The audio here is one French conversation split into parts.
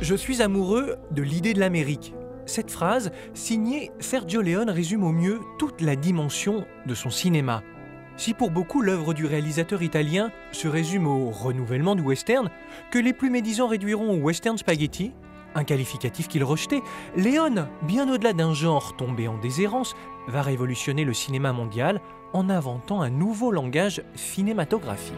Je suis amoureux de l'idée de l'Amérique. Cette phrase, signée Sergio Leone, résume au mieux toute la dimension de son cinéma. Si pour beaucoup l'œuvre du réalisateur italien se résume au renouvellement du western, que les plus médisants réduiront au western spaghetti, un qualificatif qu'il rejetait, Leone, bien au-delà d'un genre tombé en déshérence, va révolutionner le cinéma mondial en inventant un nouveau langage cinématographique.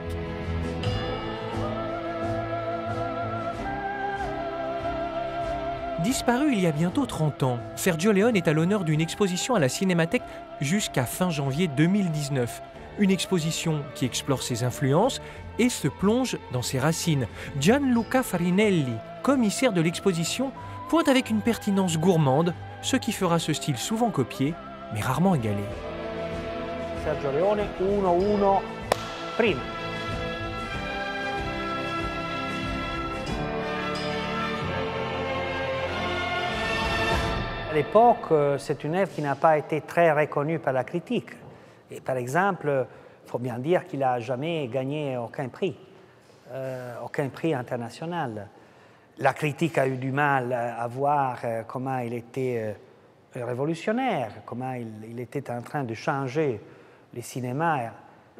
Disparu il y a bientôt 30 ans, Sergio Leone est à l'honneur d'une exposition à la Cinémathèque jusqu'à fin janvier 2019. Une exposition qui explore ses influences et se plonge dans ses racines. Gianluca Farinelli, commissaire de l'exposition, pointe avec une pertinence gourmande ce qui fera ce style souvent copié, mais rarement égalé. Sergio Leone, 1-1, prima. À l'époque, c'est une œuvre qui n'a pas été très reconnue par la critique. Et par exemple, il faut bien dire qu'il n'a jamais gagné aucun prix international. La critique a eu du mal à voir comment il était révolutionnaire, comment il était en train de changer le cinéma.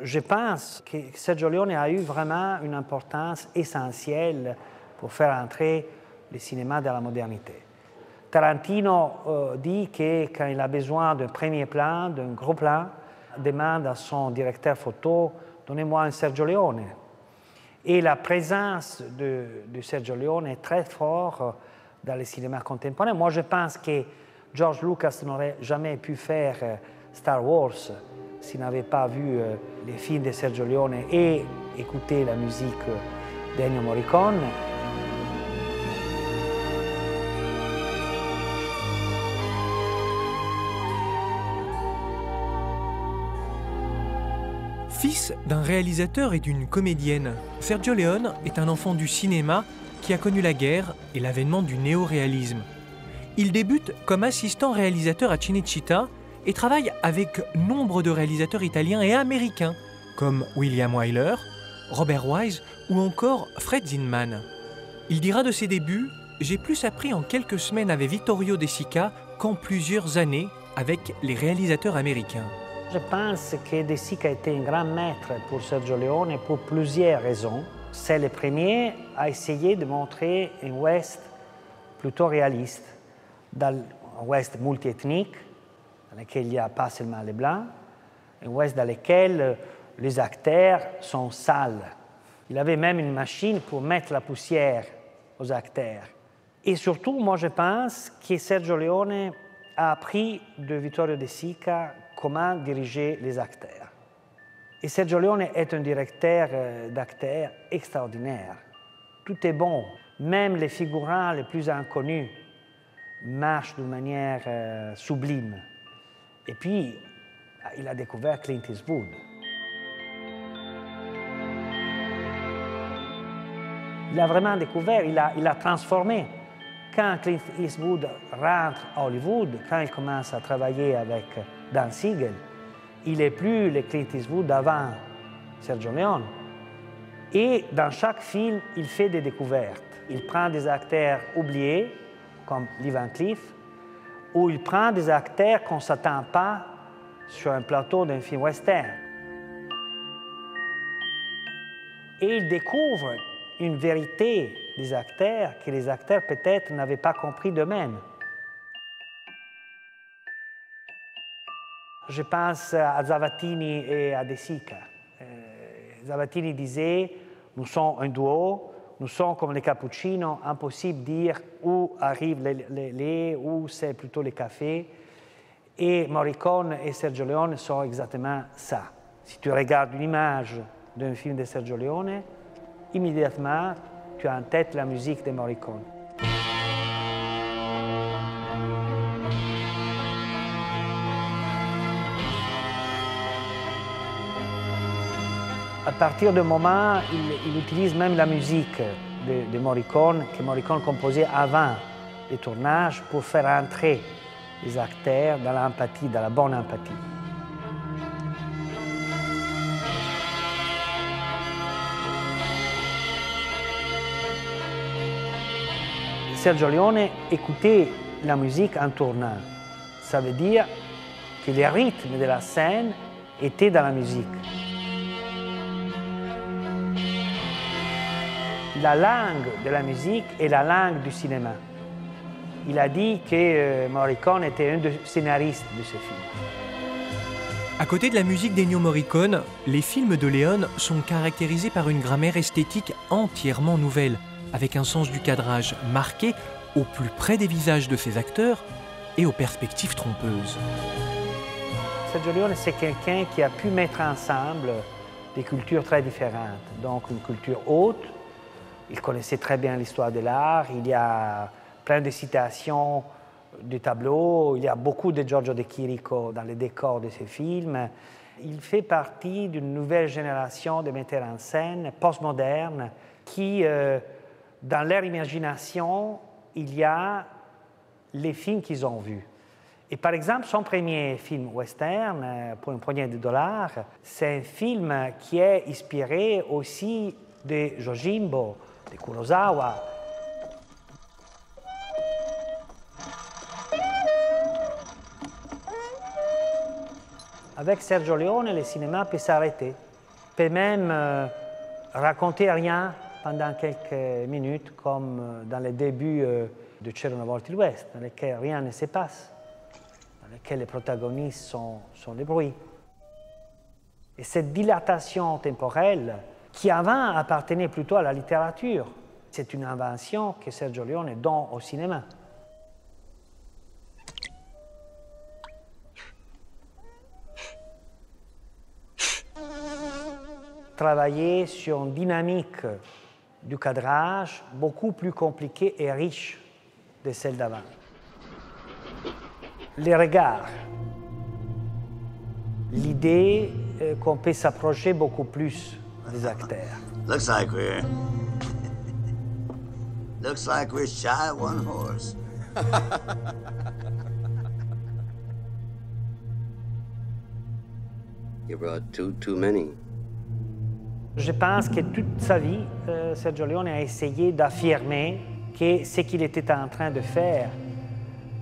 Je pense que Sergio Leone a eu vraiment une importance essentielle pour faire entrer le cinéma dans la modernité. Tarantino dit que quand il a besoin d'un premier plan, d'un gros plan, demande à son directeur photo « Donnez-moi un Sergio Leone ». Et la présence de Sergio Leone est très forte dans le cinéma contemporain. Moi, je pense que George Lucas n'aurait jamais pu faire Star Wars s'il n'avait pas vu les films de Sergio Leone et écouté la musique d'Ennio Morricone. Fils d'un réalisateur et d'une comédienne, Sergio Leone est un enfant du cinéma qui a connu la guerre et l'avènement du néo-réalisme. Il débute comme assistant réalisateur à Cinecittà et travaille avec nombre de réalisateurs italiens et américains comme William Wyler, Robert Wise ou encore Fred Zinman. Il dira de ses débuts « J'ai plus appris en quelques semaines avec Vittorio De Sica qu'en plusieurs années avec les réalisateurs américains ». Je pense que De Sica était un grand maître pour Sergio Leone pour plusieurs raisons. C'est le premier à essayer de montrer un West plutôt réaliste, un West multiethnique, dans lequel il n'y a pas seulement les Blancs, un West dans lequel les acteurs sont sales. Il avait même une machine pour mettre la poussière aux acteurs. Et surtout, moi je pense que Sergio Leone a appris de Vittorio De Sica comment diriger les acteurs. Et Sergio Leone est un directeur d'acteurs extraordinaire. Tout est bon, même les figurants les plus inconnus marchent d'une manière sublime. Et puis, il a découvert Clint Eastwood. Il a vraiment découvert, il a transformé. Quand Clint Eastwood rentre à Hollywood, quand il commence à travailler avec Dan Siegel, il n'est plus le Clint Eastwood d'avant Sergio Leone. Et dans chaque film, il fait des découvertes. Il prend des acteurs oubliés, comme Lee Van Cleef, ou il prend des acteurs qu'on ne s'attend pas sur un plateau d'un film western. Et il découvre une vérité des acteurs que les acteurs peut-être n'avaient pas compris d'eux-mêmes. Je pense à Zavattini et à De Sica. Zavattini disait « Nous sommes un duo, nous sommes comme les cappuccinos, impossible de dire où arrive le lait, où c'est plutôt le café. » Et Morricone et Sergio Leone sont exactement ça. Si tu regardes une image d'un film de Sergio Leone, immédiatement, tu as en tête la musique de Morricone. À partir du moment, il utilise même la musique de Morricone, que Morricone composait avant le tournage, pour faire entrer les acteurs dans l'empathie, dans la bonne empathie. Sergio Leone écoutait la musique en tournant. Ça veut dire que les rythmes de la scène étaient dans la musique. La langue de la musique est la langue du cinéma. Il a dit que Morricone était un des scénaristes de ce film. À côté de la musique d'Ennio Morricone, les films de Leone sont caractérisés par une grammaire esthétique entièrement nouvelle, avec un sens du cadrage marqué au plus près des visages de ses acteurs et aux perspectives trompeuses. Sergio Leone, c'est quelqu'un qui a pu mettre ensemble des cultures très différentes. Donc une culture haute, il connaissait très bien l'histoire de l'art, il y a plein de citations de tableaux, il y a beaucoup de Giorgio De Chirico dans les décors de ses films. Il fait partie d'une nouvelle génération de metteurs en scène postmodernes qui, dans leur imagination, il y a les films qu'ils ont vus. Et par exemple, son premier film western, pour une poignée de dollars, c'est un film qui est inspiré aussi de Yojimbo, de Kurosawa. Avec Sergio Leone, le cinéma peut s'arrêter, peut même raconter rien pendant quelques minutes, comme dans les débuts de C'era una volta il West, dans lesquels rien ne se passe, dans lesquels les protagonistes sont les bruits. Et cette dilatation temporelle, qui avant appartenait plutôt à la littérature, c'est une invention que Sergio Leone donne au cinéma. Travailler sur une dynamique du cadrage beaucoup plus compliquée et riche de celle d'avant. Les regards, l'idée qu'on peut s'approcher beaucoup plus des acteurs. Looks like we're shy of one horse. You brought too many. Je pense que toute sa vie, Sergio Leone a essayé d'affirmer que ce qu'il était en train de faire,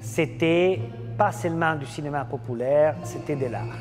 c'était pas seulement du cinéma populaire, c'était de l'art.